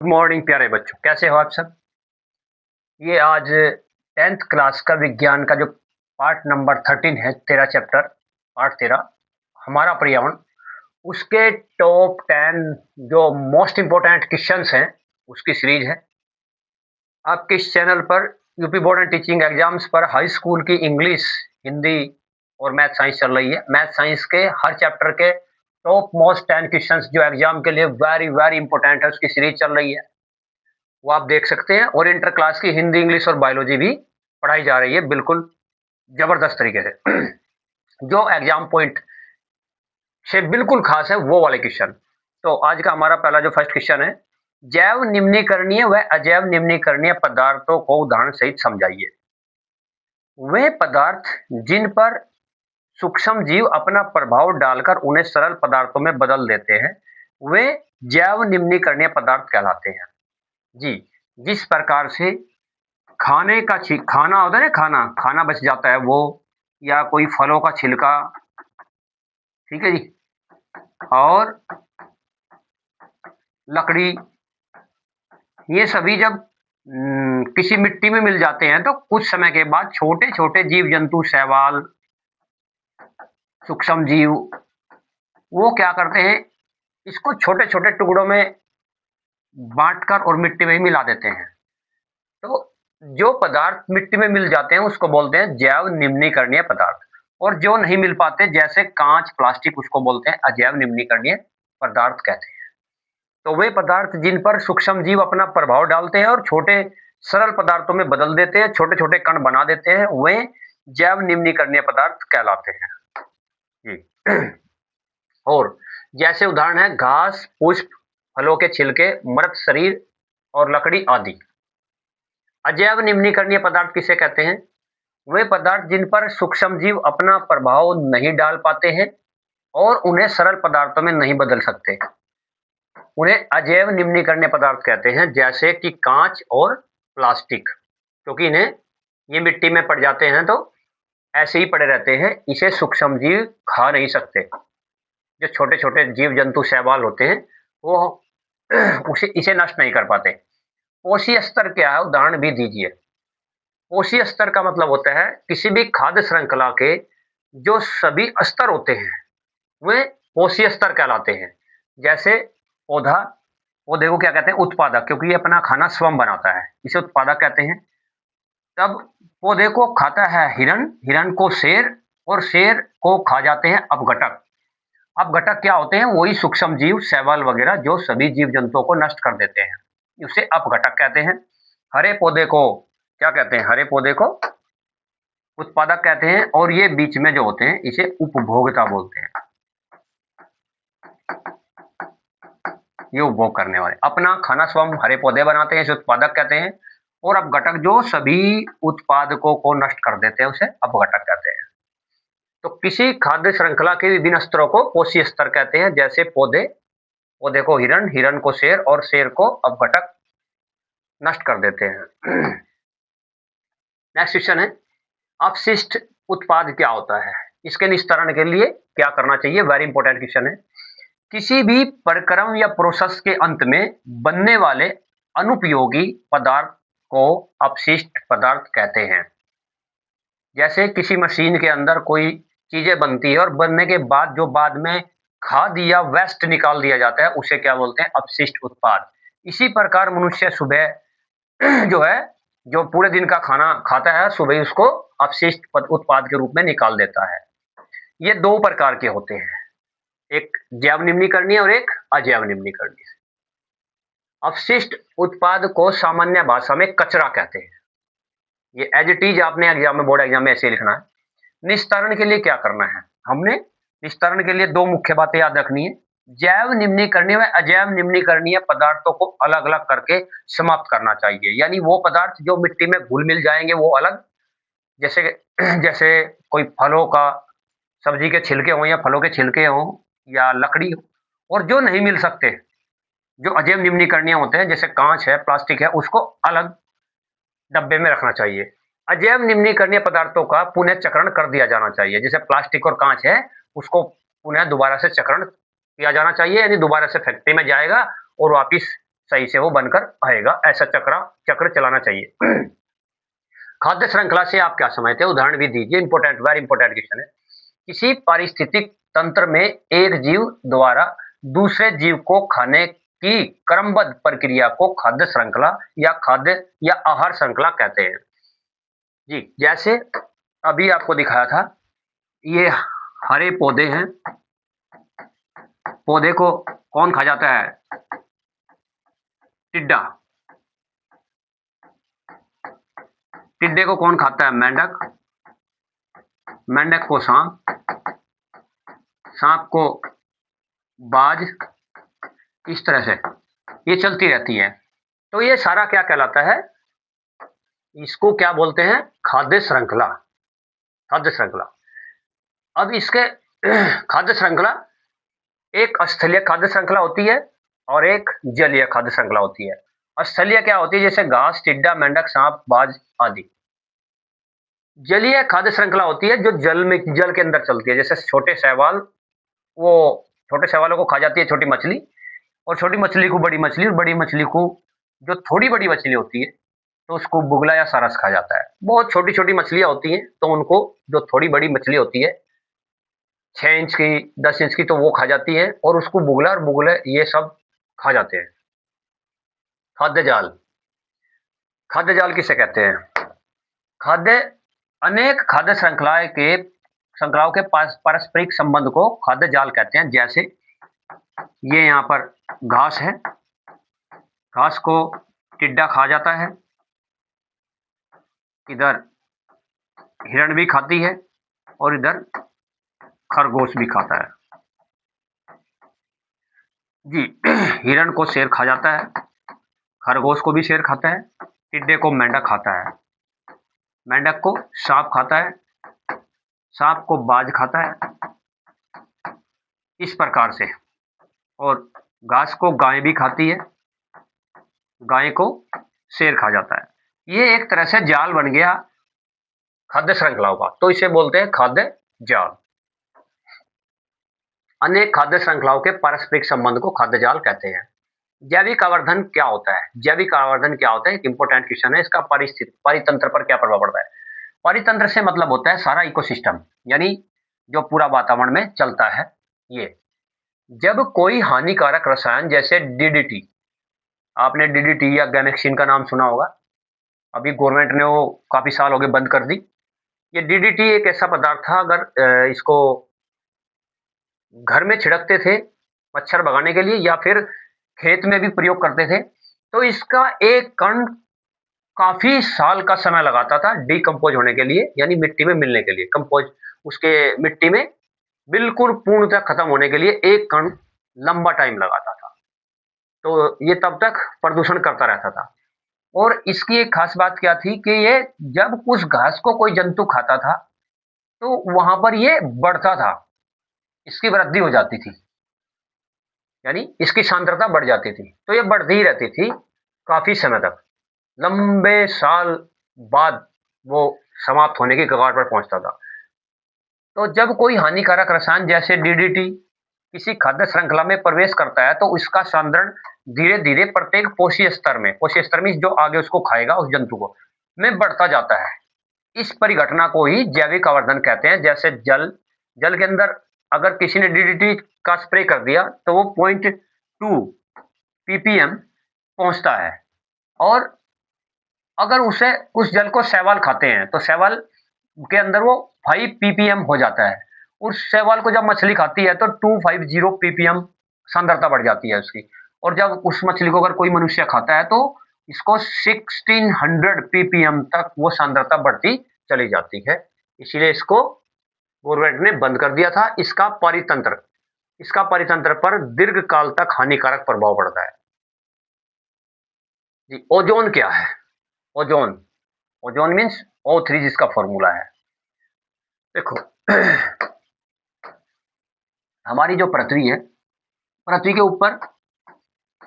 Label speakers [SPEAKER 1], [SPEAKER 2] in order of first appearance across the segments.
[SPEAKER 1] Good morning प्यारे बच्चों, कैसे हो आप सब। ये आज 10th क्लास का विज्ञान का जो पार्ट नंबर 13 है, 13 चैप्टर, पार्ट 13 हमारा पर्यावरण, उसके टॉप 10 जो मोस्ट इम्पोर्टेंट क्वेश्चंस हैं उसकी सीरीज है। आपके इस चैनल पर UP board and teaching exams पर हाई स्कूल की इंग्लिश, हिंदी और मैथ साइंस चल रही है। मैथ साइंस के हर चैप्टर के टॉप मोस्ट 10 क्वेश्चंस जो एग्जाम के लिए वेरी वेरी इंपॉर्टेंट है, उसकी सीरीज चल रही है, वो आप देख सकते हैं। और इंटर क्लास की हिंदी, इंग्लिश और बायोलॉजी भी पढ़ाई जा रही है बिल्कुल जबरदस्त तरीके से। जो एग्जाम पॉइंट से बिल्कुल खास है वो वाले क्वेश्चन। तो आज का हमारा पहला जो फर्स्ट क्वेश्चन है, जैव निम्नीकरणीय व अजैव निम्नीकरणीय पदार्थों को उदाहरण सहित समझाइए। वे पदार्थ जिन पर सूक्ष्म जीव अपना प्रभाव डालकर उन्हें सरल पदार्थों में बदल देते हैं, वे जैव निम्नीकरणीय पदार्थ कहलाते हैं। जी, जिस प्रकार से खाने का खाना होता है ना, खाना खाना बच जाता है वो, या कोई फलों का छिलका, ठीक है जी, और लकड़ी, ये सभी जब किसी मिट्टी में मिल जाते हैं तो कुछ समय के बाद छोटे छोटे जीव जंतु, शैवाल, सूक्ष्म जीव, वो क्या करते हैं, इसको छोटे छोटे टुकड़ों में बांटकर और मिट्टी में ही मिला देते हैं। तो जो पदार्थ मिट्टी में मिल जाते हैं उसको बोलते हैं जैव निम्नीकरणीय पदार्थ, और जो नहीं मिल पाते जैसे कांच, प्लास्टिक, उसको बोलते हैं अजैव निम्नीकरणीय पदार्थ कहते हैं। तो वे पदार्थ जिन पर सूक्ष्म जीव अपना प्रभाव डालते हैं और छोटे सरल पदार्थों में बदल देते हैं, छोटे छोटे कण बना देते हैं, वे जैव निम्नीकरणीय पदार्थ कहलाते हैं जी। और जैसे उदाहरण है घास, पुष्प, फलों के छिलके, मृत शरीर और लकड़ी आदि। अजैव निम्नीकरणीय पदार्थ किसे कहते हैं? वे पदार्थ जिन पर सूक्ष्म जीव अपना प्रभाव नहीं डाल पाते हैं और उन्हें सरल पदार्थों में नहीं बदल सकते, उन्हें अजैव निम्नीकरणीय पदार्थ कहते हैं। जैसे कि कांच और प्लास्टिक, क्योंकि इन्हें ये मिट्टी में पड़ जाते हैं तो ऐसे ही पड़े रहते हैं, इसे सूक्ष्म जीव खा नहीं सकते। जो छोटे छोटे जीव जंतु, शैवाल होते हैं, वो उसे इसे नष्ट नहीं कर पाते। कोशीय स्तर क्या है, उदाहरण भी दीजिए। कोशीय स्तर का मतलब होता है किसी भी खाद्य श्रृंखला के जो सभी स्तर होते हैं वे कोशीय स्तर कहलाते हैं। जैसे पौधा, पौधे को क्या कहते हैं? उत्पादक, क्योंकि ये अपना खाना स्वयं बनाता है, इसे उत्पादक कहते हैं। तब पौधे को खाता है हिरण, हिरण को शेर, और शेर को खा जाते हैं अपघटक। अपघटक क्या होते हैं? वही सूक्ष्म जीव, शैवाल वगैरह जो सभी जीव जंतुओं को नष्ट कर देते हैं, उसे अपघटक कहते हैं। हरे पौधे को क्या कहते हैं? हरे पौधे को उत्पादक कहते हैं, और ये बीच में जो होते हैं इसे उपभोक्ता बोलते हैं। ये उपभोग करने वाले, अपना खाना स्वयं हरे पौधे बनाते हैं, इसे उत्पादक कहते हैं। और अपघटक जो सभी उत्पादकों को नष्ट कर देते हैं उसे अपघटक कहते हैं। तो किसी खाद्य श्रृंखला के विभिन्न स्तरों को कोशीय स्तर कहते हैं। जैसे पौधे, पौधे को हिरण, हिरण को शेर, और शेर को अपघटक नष्ट कर देते हैं। नेक्स्ट क्वेश्चन है, अपशिष्ट उत्पाद क्या होता है? इसके निस्तारण के लिए क्या करना चाहिए? वेरी इंपॉर्टेंट क्वेश्चन है। किसी भी प्रक्रम या प्रोसेस के अंत में बनने वाले अनुपयोगी पदार्थ को अपशिष्ट पदार्थ कहते हैं। जैसे किसी मशीन के अंदर कोई चीजें बनती है और बनने के बाद जो बाद में खाद या वेस्ट निकाल दिया जाता है उसे क्या बोलते हैं? अपशिष्ट उत्पाद। इसी प्रकार मनुष्य सुबह जो है, जो पूरे दिन का खाना खाता है, सुबह उसको अपशिष्ट उत्पाद के रूप में निकाल देता है। ये दो प्रकार के होते हैं, एक जैव निम्नीकरणीय और एक अजैव निम्नीकरणीय। अपशिष्ट उत्पाद को सामान्य भाषा में कचरा कहते हैं। ये एज इट इज आपने एग्जाम में, बोर्ड एग्जाम में ऐसे ही लिखना है। निस्तारण के लिए क्या करना है? हमने निस्तारण के लिए दो मुख्य बातें याद रखनी है। जैव निम्नीकरणीय व अजैव निम्नीकरणीय पदार्थों को अलग अलग करके समाप्त करना चाहिए। यानी वो पदार्थ जो मिट्टी में घुल मिल जाएंगे वो अलग, जैसे जैसे कोई फलों का, सब्जी के छिलके हों या फलों के छिलके हों या लकड़ी हो, और जो नहीं मिल सकते, जो अजैव निम्नीकरणीय होते हैं, जैसे कांच है, प्लास्टिक है, उसको अलग डब्बे में रखना चाहिए। अजैव निम्नीकरणीय पदार्थों का पुनः चक्रण कर दिया जाना चाहिए। जैसे प्लास्टिक और कांच है, उसको पुनः दोबारा से चक्रण किया जाना चाहिए, यानी दोबारा से फैक्ट्री में जाएगा और वापिस सही से वो बनकर आएगा। ऐसा चक्र चलाना चाहिए। खाद्य श्रृंखला से आप क्या समझते हैं, उदाहरण भी दीजिए। इंपॉर्टेंट, वेरी इंपॉर्टेंट क्वेश्चन है। किसी पारिस्थितिक तंत्र में एक जीव द्वारा दूसरे जीव को खाने की क्रमबद्ध प्रक्रिया को खाद्य श्रृंखला या खाद्य या आहार श्रृंखला कहते हैं। जी, जैसे अभी आपको दिखाया था, ये हरे पौधे हैं, पौधे को कौन खा जाता है, टिड्डा। टिड्डे को कौन खाता है, मेंढक। मेंढक को सांप, सांप को बाज, इस तरह से ये चलती रहती है। तो ये सारा क्या कहलाता है, इसको क्या बोलते हैं, खाद्य श्रृंखला। खाद्य श्रृंखला। अब इसके खाद्य श्रृंखला, एक स्थलीय खाद्य श्रृंखला होती है और एक जलीय खाद्य श्रृंखला होती है। स्थलीय क्या होती है, जैसे घास, टिड्डा, मेंढक, सांप, बाज आदि। जलीय खाद्य श्रृंखला होती है जो जल के अंदर चलती है, जैसे छोटे शैवाल, वो छोटे शैवालों को खा जाती है छोटी मछली, और छोटी मछली को बड़ी मछली, और बड़ी मछली को, जो थोड़ी बड़ी मछली होती है तो उसको बुगला या सारस खा जाता है। बहुत छोटी छोटी मछलियां होती हैं तो उनको, जो थोड़ी बड़ी मछली होती है 6 इंच की, 10 इंच की, तो वो खा जाती है, और उसको बुगला और बुगले ये सब खा जाते हैं। खाद्य जाल। खाद्य जाल किसे कहते हैं, खाद्य अनेक खाद्य श्रृंखलाओं के पास पारस्परिक संबंध को खाद्य जाल कहते हैं। जैसे ये यहाँ पर घास है, घास को टिड्डा खा जाता है, इधर हिरण भी खाती है, और इधर खरगोश भी खाता है। जी, हिरण को शेर खा जाता है, खरगोश को भी शेर खाता है, टिड्डे को मेंढक खाता है, मेंढक को सांप खाता है, सांप को बाज खाता है, इस प्रकार से। और घास को गाय भी खाती है, गाय को शेर खा जाता है। ये एक तरह से जाल बन गया खाद्य श्रृंखलाओं का, तो इसे बोलते हैं खाद्य जाल। अनेक खाद्य श्रृंखलाओं के पारस्परिक संबंध को खाद्य जाल कहते हैं। जैविक आवर्धन क्या होता है, जैविक आवर्धन क्या होता है, एक इंपॉर्टेंट क्वेश्चन है। इसका परितंत्र पर क्या प्रभाव पड़ता है। परितंत्र से मतलब होता है सारा इकोसिस्टम, यानी जो पूरा वातावरण में चलता है। ये जब कोई हानिकारक रसायन, जैसे डीडीटी, आपने डीडीटी या गैमेक्सिन का नाम सुना होगा, अभी गवर्नमेंट ने वो काफी साल हो गए बंद कर दी। ये डीडीटी एक ऐसा पदार्थ था, अगर इसको घर में छिड़कते थे मच्छर भगाने के लिए, या फिर खेत में भी प्रयोग करते थे, तो इसका एक कण काफी साल का समय लगाता था डिकम्पोज होने के लिए, यानी मिट्टी में मिलने के लिए, कंपोज उसके मिट्टी में बिल्कुल पूर्णतः खत्म होने के लिए एक कण लंबा टाइम लगाता था। तो ये तब तक प्रदूषण करता रहता था। और इसकी एक खास बात क्या थी कि ये जब उस घास को कोई जंतु खाता था तो वहां पर ये बढ़ता था, इसकी वृद्धि हो जाती थी, यानी इसकी सांद्रता बढ़ जाती थी। तो ये बढ़ती ही रहती थी काफी समय तक, लंबे साल बाद वो समाप्त होने की कगार पर पहुंचता था। तो जब कोई हानिकारक रसायन जैसे डीडीटी किसी खाद्य श्रृंखला में प्रवेश करता है तो उसका सांद्रण धीरे धीरे प्रत्येक पोषी स्तर में जो आगे उसको खाएगा उस जंतु को, में बढ़ता जाता है। इस परिघटना को ही जैविक आवर्धन कहते हैं। जैसे जल के अंदर अगर किसी ने डीडीटी का स्प्रे कर दिया तो वो 0.2 ppm पहुंचता है, और अगर उस जल को शैवाल खाते हैं तो शैवाल के अंदर वो 5 ppm हो जाता है। उस शैवाल को जब मछली खाती है तो 250 ppm सांद्रता बढ़ जाती है उसकी, और जब उस मछली को अगर कोई मनुष्य खाता है तो इसको 1600 ppm तक वो सांद्रता बढ़ती चली जाती है। इसीलिए इसको गवर्नमेंट ने बंद कर दिया था। इसका परितंत्र पर दीर्घ काल तक हानिकारक प्रभाव पड़ता है। जी, ओजोन क्या है, ओजोन, ओजोन मीन्स O3 जिसका फॉर्मूला है। देखो हमारी जो पृथ्वी है, पृथ्वी के ऊपर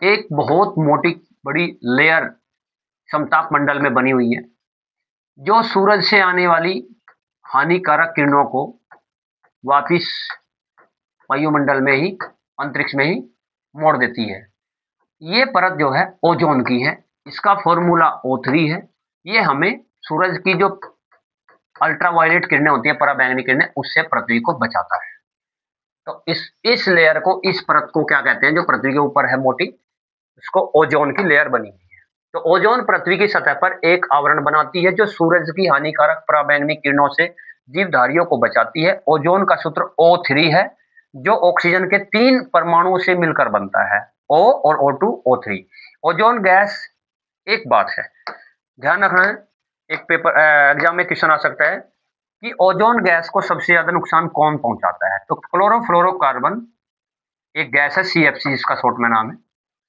[SPEAKER 1] एक बहुत मोटी बड़ी लेयर समताप मंडल में बनी हुई है, जो सूरज से आने वाली हानिकारक किरणों को वापिस वायुमंडल में ही, अंतरिक्ष में ही मोड़ देती है। ये परत जो है ओजोन की है, इसका फॉर्मूला O3 है। ये हमें सूरज की जो अल्ट्रावायलेट किरणें होती हैं, पराबैंगनी किरणें, उससे पृथ्वी को बचाता है। तो इस लेयर को, इस परत को क्या कहते हैं, जो पृथ्वी के ऊपर है मोटी, इसको ओजोन की लेयर बनी हुई है। तो ओजोन पृथ्वी की सतह पर एक आवरण बनाती है जो सूरज की हानिकारक पराबैंगनी किरणों से जीवधारियों को बचाती है। ओजोन का सूत्र O3 है, जो ऑक्सीजन के 3 परमाणुओं से मिलकर बनता है, O और O2 O3। ओजोन गैस, एक बात है ध्यान रखना है, एक पेपर एग्जाम में क्वेश्चन आ सकता है कि ओजोन गैस को सबसे ज्यादा नुकसान कौन पहुंचाता है। तो क्लोरोफ्लोरोकार्बन एक गैस है, CFC जिसका शॉर्ट में नाम है,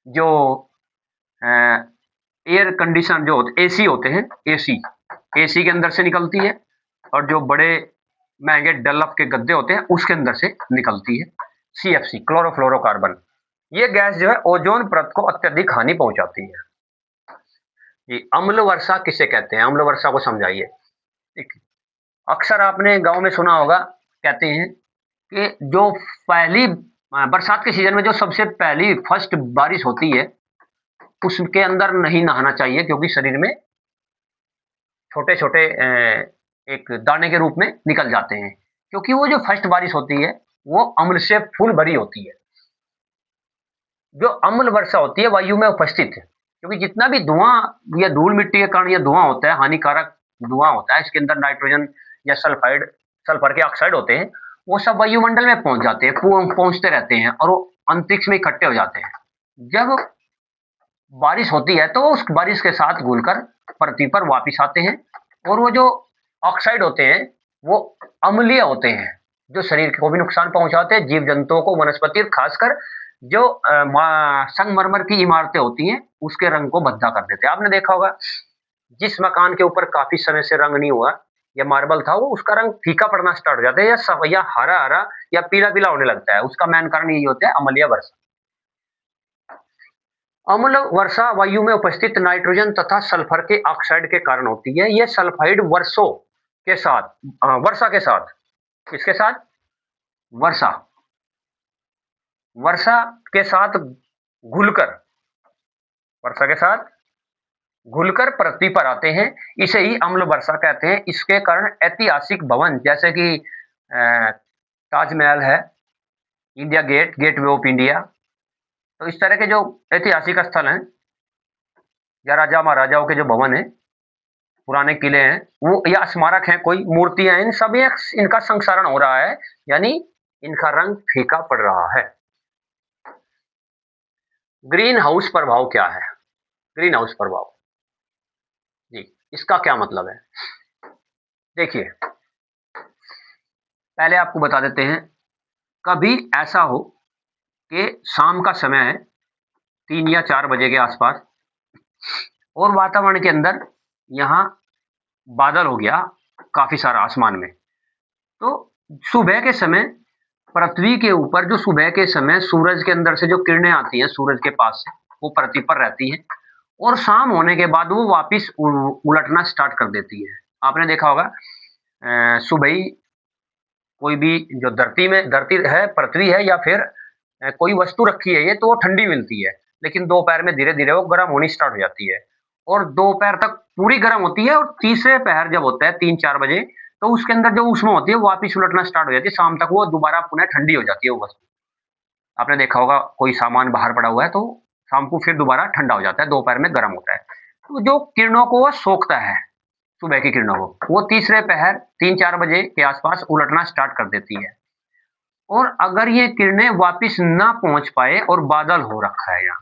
[SPEAKER 1] जो एयर कंडीशन जो होते, एसी होते हैं, एसी के अंदर से निकलती है, और जो बड़े महंगे डलफ के गद्दे होते हैं उसके अंदर से निकलती है CFC, क्लोरोफ्लोरोकार्बन। ये गैस जो है ओजोन परत को अत्यधिक हानि पहुंचाती है। ये अम्ल वर्षा किसे कहते हैं, अम्ल वर्षा को समझाइए। अक्सर आपने गांव में सुना होगा, कहते हैं कि जो पहली बरसात के सीजन में जो सबसे पहली फर्स्ट बारिश होती है, उसके अंदर नहीं नहाना चाहिए, क्योंकि शरीर में छोटे छोटे एक दाने के रूप में निकल जाते हैं, क्योंकि वो जो फर्स्ट बारिश होती है वो अम्ल से फुल भरी होती है। जो अम्ल वर्षा होती है वायु में उपस्थित है, क्योंकि जितना भी धुआं या धूल मिट्टी के कारण यह धुआं होता है, हानिकारक धुआं होता है, इसके अंदर नाइट्रोजन या सल्फर के ऑक्साइड होते हैं, वो सब वायुमंडल में पहुंच जाते हैं, पहुंचते रहते हैं, और वो अंतरिक्ष में इकट्ठे हो जाते हैं। जब बारिश होती है तो उस बारिश के साथ घुलकर पृथ्वी पर वापिस आते हैं, और वो जो ऑक्साइड होते हैं वो अम्लीय होते हैं, जो शरीर को भी नुकसान पहुंचाते हैं, जीव जंतुओं को, वनस्पति, खासकर जो संगमरमर की इमारतें होती हैं उसके रंग को भद्दा कर देते हैं। आपने देखा होगा, जिस मकान के ऊपर काफी समय से रंग नहीं हुआ या मार्बल था, वो उसका रंग फीका पड़ना स्टार्ट हो जाता है, या हरा हरा या पीला पीला होने लगता है। उसका मेन कारण यही होता है, अम्लीय वर्षा। अम्ल वर्षा वायु में उपस्थित नाइट्रोजन तथा सल्फर के ऑक्साइड के कारण होती है। यह सल्फाइड वर्षा के साथ, किसके साथ, वर्षा वर्षा के साथ घुलकर, वर्षा के साथ घुलकर पृथ्वी पर आते हैं। इसे ही अम्ल वर्षा कहते हैं। इसके कारण ऐतिहासिक भवन जैसे कि ताजमहल है, India gate, gateway of India, तो इस तरह के जो ऐतिहासिक स्थल हैं, या राजा महाराजाओं के जो भवन है, पुराने किले हैं, वो या स्मारक हैं, कोई मूर्तियां हैं, इन सब इनका संक्षारण हो रहा है, यानी इनका रंग फीका पड़ रहा है। ग्रीन हाउस प्रभाव क्या है, ग्रीन हाउस प्रभाव जी, इसका क्या मतलब है। देखिए, पहले आपको बता देते हैं, कभी ऐसा हो कि शाम का समय है, 3 या 4 बजे के आसपास, और वातावरण के अंदर यहाँ बादल हो गया काफी सारा आसमान में, तो सुबह के समय पृथ्वी के ऊपर, जो सुबह के समय सूरज के अंदर से जो किरणें आती हैं सूरज के पास से, वो पृथ्वी पर रहती हैं, और शाम होने के बाद वो वापिस उलटना स्टार्ट कर देती है। आपने देखा होगा, सुबह ही कोई भी जो धरती है, पृथ्वी है, या फिर कोई वस्तु रखी है ये, तो वो ठंडी मिलती है, लेकिन दोपहर में धीरे धीरे वो गर्म होनी स्टार्ट हो जाती है, और दोपहर तक पूरी गर्म होती है, और तीसरे पहर जब होता है 3-4 बजे, तो उसके अंदर जो ऊष्मा होती है वो वापिस उलटना स्टार्ट हो जाती है, शाम तक वो दोबारा पुनः ठंडी हो जाती है वो वस्तु। आपने देखा होगा, कोई सामान बाहर पड़ा हुआ है तो शाम को फिर दोबारा ठंडा हो जाता है, दोपहर में गर्म होता है। तो जो किरणों को वो सोखता है, सुबह की किरणों को, वो तीसरे पहर 3-4 बजे के आसपास उलटना स्टार्ट कर देती है, और अगर ये किरणें वापिस ना पहुंच पाए और बादल हो रखा है यहाँ,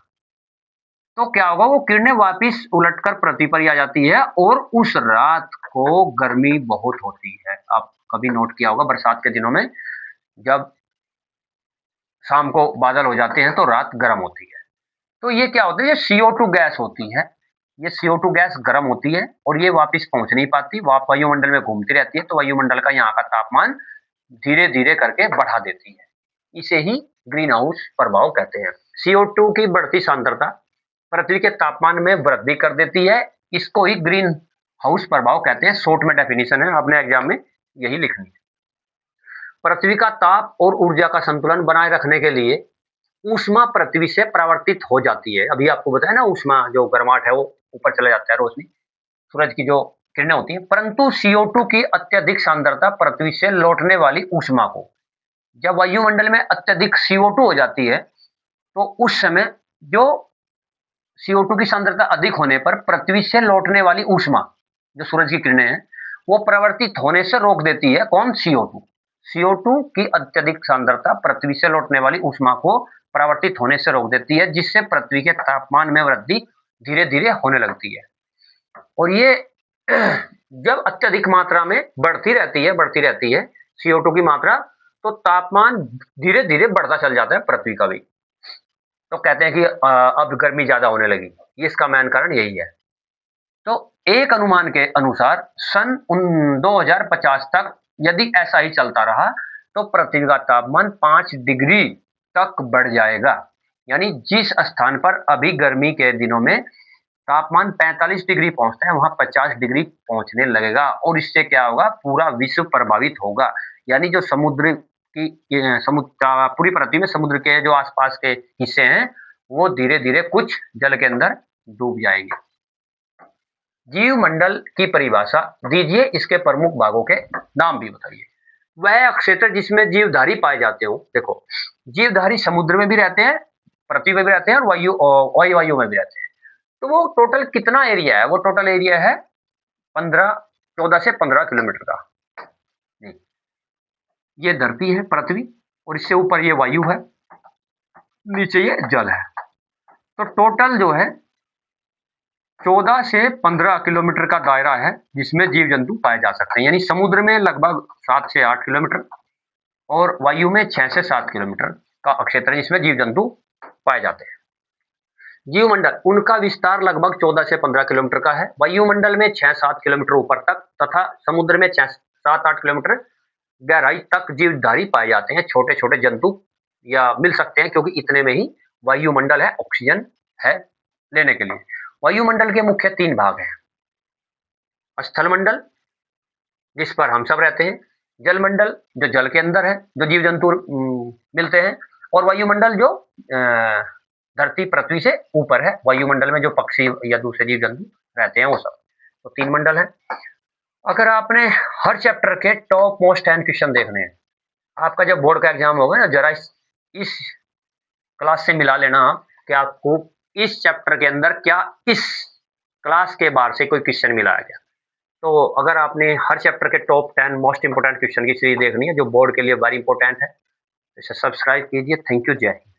[SPEAKER 1] तो क्या होगा, वो किरणें वापिस उलटकर पृथ्वी पर ही आ जाती है, और उस रात को गर्मी बहुत होती है। आप कभी नोट किया होगा, बरसात के दिनों में जब शाम को बादल हो जाते हैं तो रात गर्म होती है। तो ये क्या होता है, ये CO2 गैस होती है, ये CO2 गैस गर्म होती है, और ये वापिस पहुंच नहीं पाती, वायुमंडल में घूमती रहती है, तो वायुमंडल का यहाँ का तापमान धीरे धीरे करके बढ़ा देती है। इसे ही ग्रीन हाउस प्रभाव कहते हैं। CO2 की बढ़ती सांद्रता पृथ्वी के तापमान में वृद्धि कर देती है, इसको ही ग्रीन हाउस प्रभाव कहते हैं। शॉर्ट में डेफिनेशन है, आपने एग्जाम में यही लिखनी है। पृथ्वी का ताप और ऊर्जा का संतुलन बनाए रखने के लिए ऊष्मा पृथ्वी से परावर्तित हो जाती है। अभी आपको बताया ना, ऊष्मा जो गर्माहट है वो ऊपर चला जाता है, रोशनी सूरज की जो किरणें होती हैं, परंतु CO2 की अत्यधिक सांद्रता पृथ्वी से लौटने वाली ऊष्मा को, जब वायुमंडल में अत्यधिक CO2 हो जाती है, तो उस समय जो CO2 की सांद्रता अधिक होने पर पृथ्वी से लौटने वाली ऊष्मा, जो सूरज की किरणें हैं, वो परावर्तित होने से रोक देती है। कौन? CO2। CO2 की अत्यधिक सांद्रता पृथ्वी से लौटने वाली ऊष्मा को परावर्तित होने से रोक देती है, जिससे पृथ्वी के तापमान में वृद्धि धीरे-धीरे होने लगती है। और ये जब अत्यधिक मात्रा में बढ़ती रहती है CO2 की मात्रा, तो तापमान धीरे-धीरे बढ़ता चल जाता है पृथ्वी का भी। तो कहते हैं कि अब गर्मी ज़्यादा होने लगी। ये इसका मेन कारण यही है। तो एक अनुमान के अनुसार सन 2050 तक यदि ऐसा ही चलता रहा, तो पृथ्वी का तापमान 5 डिग्री तक बढ़ जाएगा। यानी जिस स्थान पर अभी गर्मी के दिनों में तापमान 45 डिग्री पहुंचता है, वहां 50 डिग्री पहुंचने लगेगा। और इससे क्या होगा? पूरा विश्व प्रभावित होगा। यानी जो समुद्र की पूरी पृथ्वी में समुद्र के जो आसपास के हिस्से हैं, वो धीरे-धीरे कुछ जल के अंदर डूब जाएंगे। जीवमंडल की परिभाषा दीजिए, इसके प्रमुख भागों के नाम भी बताइए। वह क्षेत्र जिसमें जीवधारी पाए जाते हो। देखो, जीवधारी समुद्र में भी रहते हैं, पृथ्वी में भी रहते हैं, और वायु में भी रहते हैं। तो वो टोटल कितना एरिया है? वो टोटल एरिया है 14 से 15 किलोमीटर का। ये धरती है, पृथ्वी, और इससे ऊपर ये वायु है, नीचे ये जल है। तो टोटल जो है 14 से 15 किलोमीटर का दायरा है जिसमें जीव जंतु पाए जा सकते हैं। यानी समुद्र में लगभग 7 से 8 किलोमीटर और वायु में 6 से 7 किलोमीटर का क्षेत्र है जिसमें जीव जंतु पाए जाते हैं। जीवमंडल, उनका विस्तार लगभग 14 से 15 किलोमीटर का है। वायुमंडल में 6-7 किलोमीटर ऊपर तक तथा समुद्र में 7-8 किलोमीटर गहराई तक जीवधारी पाए जाते हैं। छोटे छोटे जंतु या मिल सकते हैं, क्योंकि इतने में ही वायुमंडल है, ऑक्सीजन है लेने के लिए। वायुमंडल के मुख्य 3 भाग हैं। स्थलमंडल, जिस पर हम सब रहते हैं। जलमंडल, जो जल के अंदर है, जो जीव जंतु मिलते हैं। और वायुमंडल, जो धरती पृथ्वी से ऊपर है। वायुमंडल में जो पक्षी या दूसरे जीव जंतु रहते हैं वो सब। तो 3 मंडल है। अगर आपने हर चैप्टर के टॉप मोस्ट 10 क्वेश्चन देखने हैं, आपका जब बोर्ड का एग्जाम होगा ना, जरा इस क्लास से मिला लेना कि आपको इस चैप्टर के अंदर क्या इस क्लास के बाहर से कोई क्वेश्चन मिला है क्या। तो अगर आपने हर चैप्टर के टॉप 10 मोस्ट इंपोर्टेंट क्वेश्चन की सीरीज देखनी है जो बोर्ड के लिए वेरी इंपॉर्टेंट है, इसे सब्सक्राइब कीजिए। थैंक यू, जय हिंद।